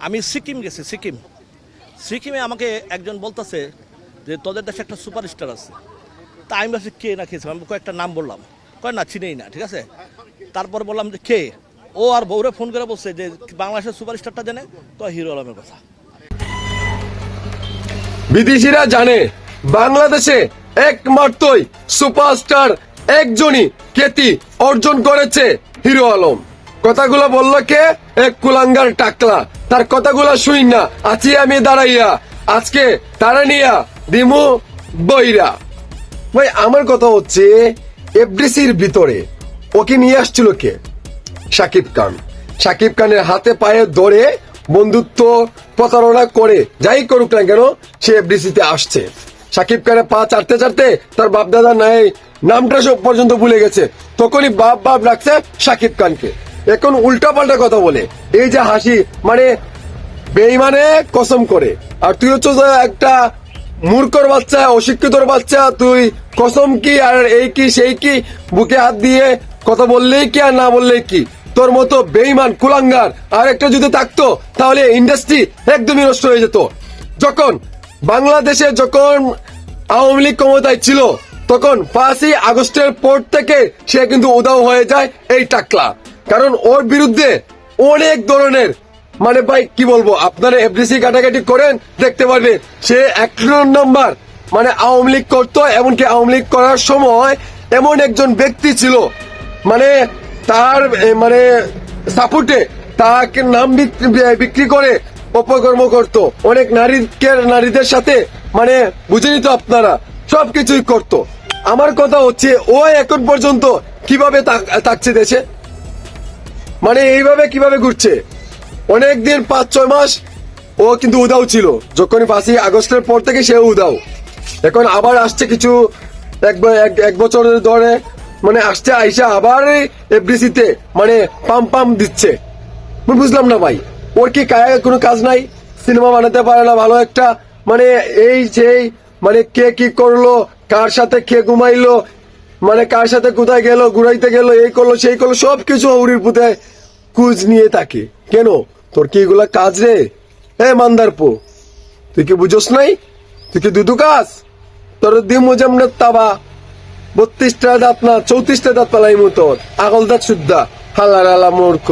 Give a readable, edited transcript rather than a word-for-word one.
আমি সিকিম গেছি, সিকিমে আমাকে একজন বলতেছে যে তোদের দেশে একটা সুপারস্টার আছে। তা আমি ভাবছি কে না খেয়েছিলাম, আমি কয়েকটা নাম বললাম, কয় না চিনেই না, ঠিক আছে। তারপর বললাম যে কে, ও আর বউরে ফোন করে বলছে যে বাংলাদেশের সুপারস্টারটা জানে, তো হিরো আলমের কথা। বিদেশিরা জানে বাংলাদেশে একমাত্রই সুপারস্টার একজনই খ্যাতি অর্জন করেছে হিরো আলম। কথাগুলো বললো কে? এক কুলাঙ্গার টাকলা। তার কথাগুলো শুই না আছি আমি দাঁড়াইয়া, আজকে তারা নিয়া দিমু বইরা। ভাই আমার কথা হচ্ছে এফডিসির ভিতরে ওকে নিয়ে আসছিল কে? শাকিব খান। শাকিব খানের হাতে পায়ে ধরে বন্ধুত্ব প্রতারণা করে যাই করুক না কেন সে এফডিসিতে আসছে। শাকিব খানের পা চাটতে চাটতে তার বাপ দাদা নাই নামটা সব পর্যন্ত ভুলে গেছে, তখনই বাপ বাপ রাখছে শাকিব খানকে। এখন উল্টা পাল্টা কথা বলে এই যে হাসি, মানে বেইমানে কসম করে। আর তুই হচ্ছে যে একটা মূর্খর বাচ্চা, অশিক্ষিতর বাচ্চা, তুই কসম কি আর এই কি সেই কি বুকে হাত দিয়ে কথা বললেই কি আর না বললেই কি। তোর মতো বেইমান কুলাঙ্গার আর একটা যদি থাকতো তাহলে ইন্ডাস্ট্রি একদমই নষ্ট হয়ে যেত। যখন বাংলাদেশে যখন আওয়ামী লীগ ক্ষমতায় ছিল তখন 5ই আগস্টের পর থেকে সে কিন্তু উধাও হয়ে যায় এই টাকলা। কারণ ওর বিরুদ্ধে অনেক ধরনের, মানে ভাই কি বলবো, আপনারা এফডিসি কাটাকাটি করেন দেখতে পারবেন সে 1 নম্বর মানে আওয়ামী লীগ করতো। এমনকি আওয়ামী লীগ করার সময় এমন একজন ব্যক্তি ছিল, মানে তার মানে সাপোর্টে তাকে নাম বিক্রি করে অপকর্ম করতো, অনেক নারীদের সাথে মানে বুঝে নিত আপনারা, সবকিছুই করতো। আমার কথা হচ্ছে ও এখন পর্যন্ত কিভাবে থাকছে দেশে, মানে এইভাবে কিভাবে ঘুরছে? অনেকদিন 5-6 মাস ও কিন্তু উদাও ছিল, যখন 5ই আগস্টের পর থেকে সে উদাও। এখন আবার আসছে কিছু এক বছরের ধরে, মানে আসছে আইসা আবার এফডিসিতে মানে পাম দিচ্ছে। বুঝলাম না ভাই, ওর কি কোনো কাজ নাই? সিনেমা বানাতে পারে না ভালো একটা, মানে এই সেই, মানে কে কি করলো, কার সাথে কে ঘুমাইলো, মানে কার সাথে কোথায় গেল, ঘুরাইতে গেল, এই করলো সেই করলো, সবকিছু উড়ির পুঁতে কুজ নিয়ে থাকে। কেন তোর কি এগুলা কাজ রে? মান্দারপো, তুই কি বুঝোস নাই? তুই কি দুদু কাজ? তোর দিমু যেমন তাবা 32টা দাঁত না 34টা দাঁত পালাই মতো আগল দাঁত শুদ্ধা হালার আলা মূর্খ।